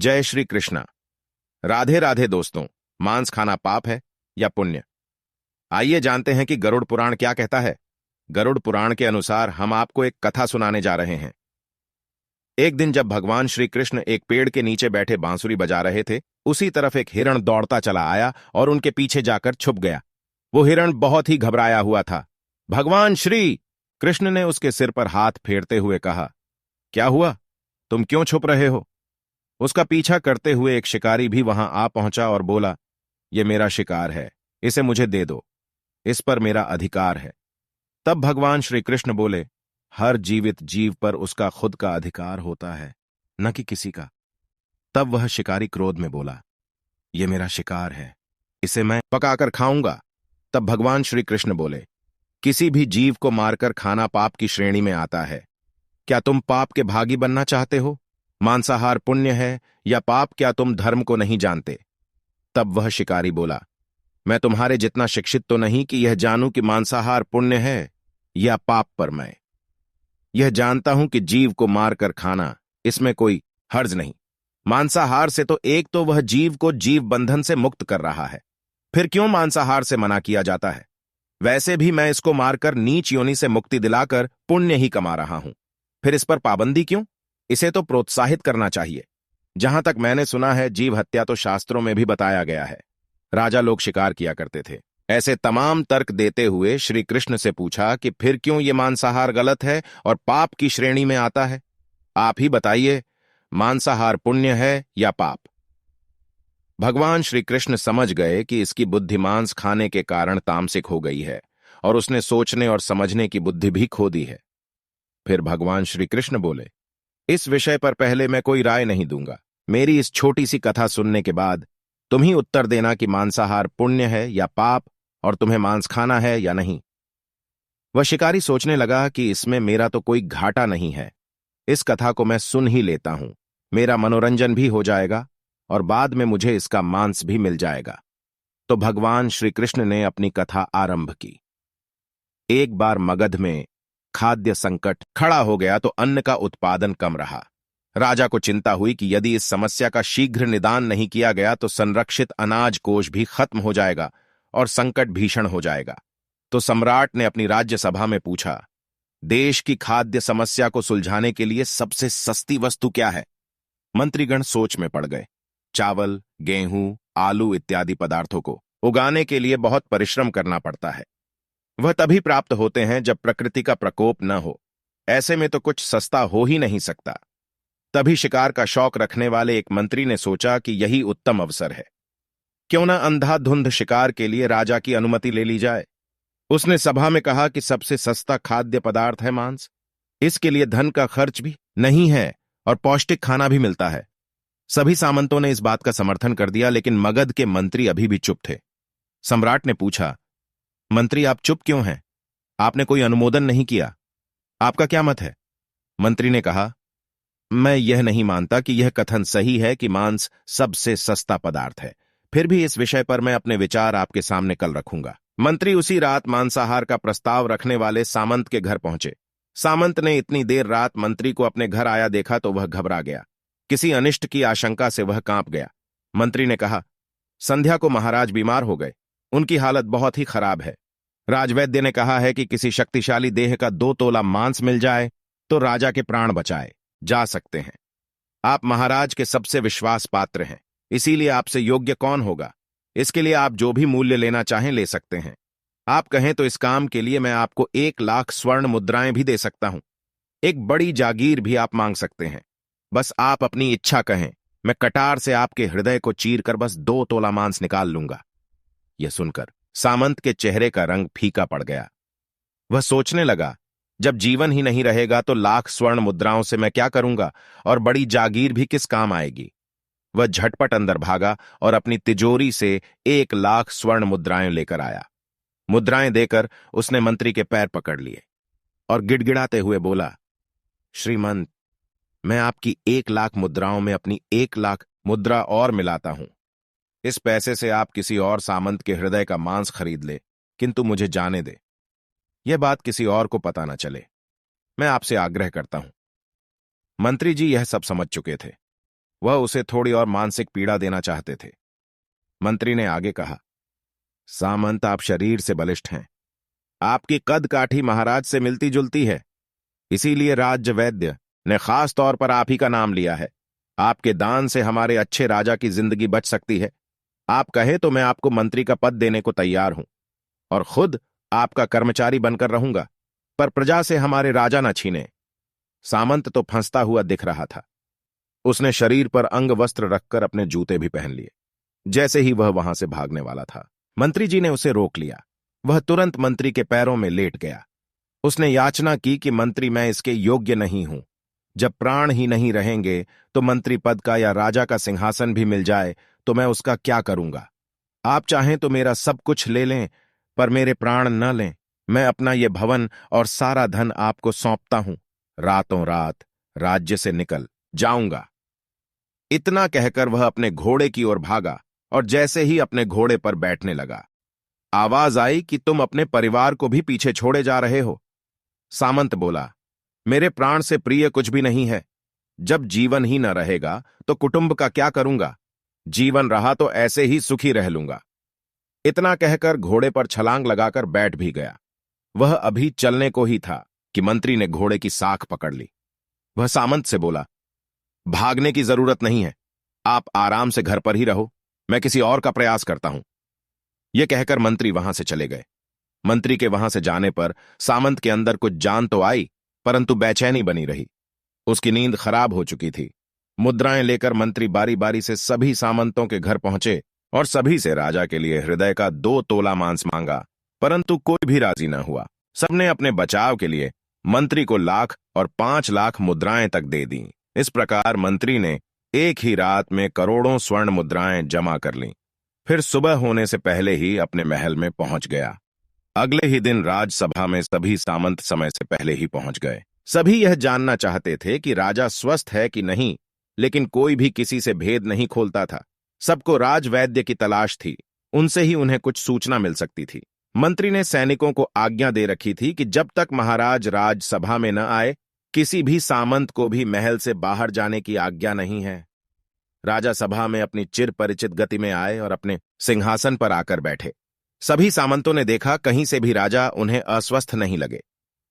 जय श्री कृष्णा। राधे राधे दोस्तों। मांस खाना पाप है या पुण्य? आइए जानते हैं कि गरुड़ पुराण क्या कहता है। गरुड़ पुराण के अनुसार हम आपको एक कथा सुनाने जा रहे हैं। एक दिन जब भगवान श्री कृष्ण एक पेड़ के नीचे बैठे बांसुरी बजा रहे थे, उसी तरफ एक हिरण दौड़ता चला आया और उनके पीछे जाकर छुप गया। वो हिरण बहुत ही घबराया हुआ था। भगवान श्री कृष्ण ने उसके सिर पर हाथ फेरते हुए कहा, क्या हुआ, तुम क्यों छुप रहे हो? उसका पीछा करते हुए एक शिकारी भी वहां आ पहुंचा और बोला, ये मेरा शिकार है, इसे मुझे दे दो, इस पर मेरा अधिकार है। तब भगवान श्री कृष्ण बोले, हर जीवित जीव पर उसका खुद का अधिकार होता है, न कि किसी का। तब वह शिकारी क्रोध में बोला, यह मेरा शिकार है, इसे मैं पकाकर खाऊंगा। तब भगवान श्री कृष्ण बोले, किसी भी जीव को मारकर खाना पाप की श्रेणी में आता है। क्या तुम पाप के भागी बनना चाहते हो? मांसाहार पुण्य है या पाप? क्या तुम धर्म को नहीं जानते? तब वह शिकारी बोला, मैं तुम्हारे जितना शिक्षित तो नहीं कि यह जानूं कि मांसाहार पुण्य है या पाप, पर मैं यह जानता हूं कि जीव को मारकर खाना, इसमें कोई हर्ज नहीं। मांसाहार से तो एक तो वह जीव को जीव बंधन से मुक्त कर रहा है, फिर क्यों मांसाहार से मना किया जाता है? वैसे भी मैं इसको मारकर नीच योनि से मुक्ति दिलाकर पुण्य ही कमा रहा हूं, फिर इस पर पाबंदी क्यों? इसे तो प्रोत्साहित करना चाहिए। जहां तक मैंने सुना है, जीव हत्या तो शास्त्रों में भी बताया गया है। राजा लोग शिकार किया करते थे। ऐसे तमाम तर्क देते हुए श्री कृष्ण से पूछा कि फिर क्यों ये मांसाहार गलत है और पाप की श्रेणी में आता है? आप ही बताइए, मांसाहार पुण्य है या पाप? भगवान श्री कृष्ण समझ गए कि इसकी बुद्धि मांस खाने के कारण तामसिक हो गई है और उसने सोचने और समझने की बुद्धि भी खो दी है। फिर भगवान श्री कृष्ण बोले, इस विषय पर पहले मैं कोई राय नहीं दूंगा। मेरी इस छोटी सी कथा सुनने के बाद तुम ही उत्तर देना कि मांसाहार पुण्य है या पाप, और तुम्हें मांस खाना है या नहीं। वह शिकारी सोचने लगा कि इसमें मेरा तो कोई घाटा नहीं है, इस कथा को मैं सुन ही लेता हूं, मेरा मनोरंजन भी हो जाएगा और बाद में मुझे इसका मांस भी मिल जाएगा। तो भगवान श्री कृष्ण ने अपनी कथा आरंभ की। एक बार मगध में खाद्य संकट खड़ा हो गया तो अन्न का उत्पादन कम रहा। राजा को चिंता हुई कि यदि इस समस्या का शीघ्र निदान नहीं किया गया तो संरक्षित अनाज कोष भी खत्म हो जाएगा और संकट भीषण हो जाएगा। तो सम्राट ने अपनी राज्यसभा में पूछा, देश की खाद्य समस्या को सुलझाने के लिए सबसे सस्ती वस्तु क्या है? मंत्रीगण सोच में पड़ गए। चावल, गेहूं, आलू इत्यादि पदार्थों को उगाने के लिए बहुत परिश्रम करना पड़ता है। वह तभी प्राप्त होते हैं जब प्रकृति का प्रकोप न हो। ऐसे में तो कुछ सस्ता हो ही नहीं सकता। तभी शिकार का शौक रखने वाले एक मंत्री ने सोचा कि यही उत्तम अवसर है। क्यों न अंधाधुंध शिकार के लिए राजा की अनुमति ले ली जाए। उसने सभा में कहा कि सबसे सस्ता खाद्य पदार्थ है मांस। इसके लिए धन का खर्च भी नहीं है और पौष्टिक खाना भी मिलता है। सभी सामंतों ने इस बात का समर्थन कर दिया, लेकिन मगध के मंत्री अभी भी चुप थे। सम्राट ने पूछा, मंत्री आप चुप क्यों हैं? आपने कोई अनुमोदन नहीं किया, आपका क्या मत है? मंत्री ने कहा, मैं यह नहीं मानता कि यह कथन सही है कि मांस सबसे सस्ता पदार्थ है। फिर भी इस विषय पर मैं अपने विचार आपके सामने कल रखूंगा। मंत्री उसी रात मांसाहार का प्रस्ताव रखने वाले सामंत के घर पहुंचे। सामंत ने इतनी देर रात मंत्री को अपने घर आया देखा तो वह घबरा गया। किसी अनिष्ट की आशंका से वह कांप गया। मंत्री ने कहा, संध्या को महाराज बीमार हो गए, उनकी हालत बहुत ही खराब है। राजवैद्य ने कहा है कि किसी शक्तिशाली देह का 2 तोला मांस मिल जाए तो राजा के प्राण बचाए जा सकते हैं। आप महाराज के सबसे विश्वास पात्र हैं, इसीलिए आपसे योग्य कौन होगा? इसके लिए आप जो भी मूल्य लेना चाहें ले सकते हैं। आप कहें तो इस काम के लिए मैं आपको 1 लाख स्वर्ण मुद्राएं भी दे सकता हूं। एक बड़ी जागीर भी आप मांग सकते हैं। बस आप अपनी इच्छा कहें, मैं कटार से आपके हृदय को चीर कर बस 2 तोला मांस निकाल लूंगा। यह सुनकर सामंत के चेहरे का रंग फीका पड़ गया। वह सोचने लगा, जब जीवन ही नहीं रहेगा तो लाख स्वर्ण मुद्राओं से मैं क्या करूंगा और बड़ी जागीर भी किस काम आएगी। वह झटपट अंदर भागा और अपनी तिजोरी से 1 लाख स्वर्ण मुद्राएं लेकर आया। मुद्राएं देकर उसने मंत्री के पैर पकड़ लिए और गिड़गिड़ाते हुए बोला, श्रीमंत, मैं आपकी 1 लाख मुद्राओं में अपनी 1 लाख मुद्रा और मिलाता हूं। इस पैसे से आप किसी और सामंत के हृदय का मांस खरीद ले, किंतु मुझे जाने दे, यह बात किसी और को पता न चले। मैं आपसे आग्रह करता हूं। मंत्री जी यह सब समझ चुके थे। वह उसे थोड़ी और मानसिक पीड़ा देना चाहते थे। मंत्री ने आगे कहा, सामंत, आप शरीर से बलिष्ठ हैं। आपकी कद काठी महाराज से मिलती जुलती है, इसीलिए राज्य वैद्य ने खास तौर पर आप ही का नाम लिया है। आपके दान से हमारे अच्छे राजा की जिंदगी बच सकती है। आप कहे तो मैं आपको मंत्री का पद देने को तैयार हूं और खुद आपका कर्मचारी बनकर रहूंगा, पर प्रजा से हमारे राजा न छीने। सामंत तो फंसता हुआ दिख रहा था। उसने शरीर पर अंग वस्त्र रखकर अपने जूते भी पहन लिए। जैसे ही वह वहां से भागने वाला था, मंत्री जी ने उसे रोक लिया। वह तुरंत मंत्री के पैरों में लेट गया। उसने याचना की कि मंत्री, मैं इसके योग्य नहीं हूं। जब प्राण ही नहीं रहेंगे तो मंत्री पद का या राजा का सिंहासन भी मिल जाए तो मैं उसका क्या करूंगा। आप चाहें तो मेरा सब कुछ ले लें, पर मेरे प्राण न लें। मैं अपना ये भवन और सारा धन आपको सौंपता हूं। रातों रात राज्य से निकल जाऊंगा। इतना कहकर वह अपने घोड़े की ओर भागा और जैसे ही अपने घोड़े पर बैठने लगा, आवाज आई कि तुम अपने परिवार को भी पीछे छोड़े जा रहे हो। सामंत बोला, मेरे प्राण से प्रिय कुछ भी नहीं है। जब जीवन ही न रहेगा तो कुटुंब का क्या करूंगा। जीवन रहा तो ऐसे ही सुखी रह लूंगा। इतना कहकर घोड़े पर छलांग लगाकर बैठ भी गया। वह अभी चलने को ही था कि मंत्री ने घोड़े की साख पकड़ ली। वह सामंत से बोला, भागने की जरूरत नहीं है, आप आराम से घर पर ही रहो, मैं किसी और का प्रयास करता हूं। यह कहकर मंत्री वहां से चले गए। मंत्री के वहां से जाने पर सामंत के अंदर कुछ जान तो आई, परंतु बेचैनी बनी रही। उसकी नींद खराब हो चुकी थी। मुद्राएं लेकर मंत्री बारी बारी से सभी सामंतों के घर पहुंचे और सभी से राजा के लिए हृदय का 2 तोला मांस मांगा, परंतु कोई भी राजी न हुआ। सबने अपने बचाव के लिए मंत्री को 1,00,000 और 5,00,000 मुद्राएं तक दे दी। इस प्रकार मंत्री ने एक ही रात में करोड़ों स्वर्ण मुद्राएं जमा कर लीं। फिर सुबह होने से पहले ही अपने महल में पहुंच गया। अगले ही दिन राजसभा में सभी सामंत समय से पहले ही पहुंच गए। सभी यह जानना चाहते थे कि राजा स्वस्थ है कि नहीं, लेकिन कोई भी किसी से भेद नहीं खोलता था। सबको राजवैद्य की तलाश थी, उनसे ही उन्हें कुछ सूचना मिल सकती थी। मंत्री ने सैनिकों को आज्ञा दे रखी थी कि जब तक महाराज राजसभा में न आए, किसी भी सामंत को भी महल से बाहर जाने की आज्ञा नहीं है। राजा सभा में अपनी चिर परिचित गति में आए और अपने सिंहासन पर आकर बैठे। सभी सामंतों ने देखा, कहीं से भी राजा उन्हें अस्वस्थ नहीं लगे।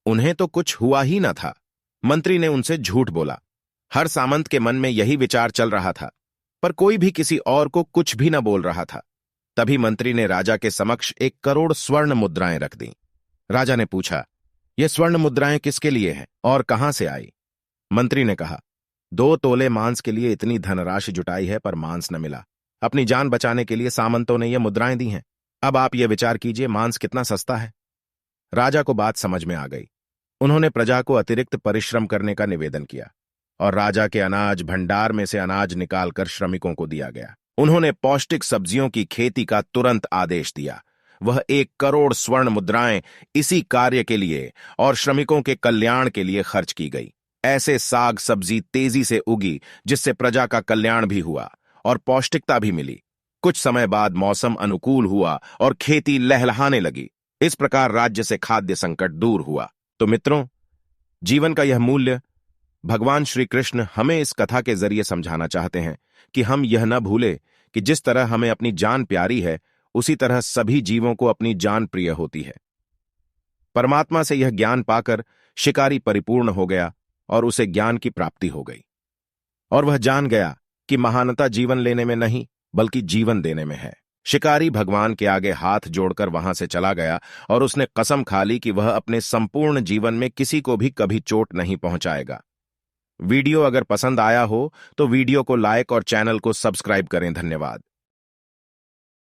उन्हें तो कुछ हुआ ही न था। मंत्री ने उनसे झूठ बोला। हर सामंत के मन में यही विचार चल रहा था, पर कोई भी किसी और को कुछ भी न बोल रहा था। तभी मंत्री ने राजा के समक्ष 1 करोड़ स्वर्ण मुद्राएं रख दी। राजा ने पूछा, ये स्वर्ण मुद्राएं किसके लिए हैं और कहां से आई? मंत्री ने कहा, 2 तोले मांस के लिए इतनी धनराशि जुटाई है, पर मांस न मिला। अपनी जान बचाने के लिए सामंतों ने ये मुद्राएं दी हैं। अब आप ये विचार कीजिए, मांस कितना सस्ता है। राजा को बात समझ में आ गई। उन्होंने प्रजा को अतिरिक्त परिश्रम करने का निवेदन किया और राजा के अनाज भंडार में से अनाज निकालकर श्रमिकों को दिया गया। उन्होंने पौष्टिक सब्जियों की खेती का तुरंत आदेश दिया। वह 1 करोड़ स्वर्ण मुद्राएं इसी कार्य के लिए और श्रमिकों के कल्याण के लिए खर्च की गई। ऐसे साग सब्जी तेजी से उगी जिससे प्रजा का कल्याण भी हुआ और पौष्टिकता भी मिली। कुछ समय बाद मौसम अनुकूल हुआ और खेती लहलहाने लगी। इस प्रकार राज्य से खाद्य संकट दूर हुआ। तो मित्रों, जीवन का यह मूल्य भगवान श्री कृष्ण हमें इस कथा के जरिए समझाना चाहते हैं कि हम यह न भूले कि जिस तरह हमें अपनी जान प्यारी है, उसी तरह सभी जीवों को अपनी जान प्रिय होती है। परमात्मा से यह ज्ञान पाकर शिकारी परिपूर्ण हो गया और उसे ज्ञान की प्राप्ति हो गई और वह जान गया कि महानता जीवन लेने में नहीं, बल्कि जीवन देने में है। शिकारी भगवान के आगे हाथ जोड़कर वहां से चला गया और उसने कसम खा ली कि वह अपने संपूर्ण जीवन में किसी को भी कभी चोट नहीं पहुंचाएगा। वीडियो अगर पसंद आया हो तो वीडियो को लाइक और चैनल को सब्सक्राइब करें। धन्यवाद।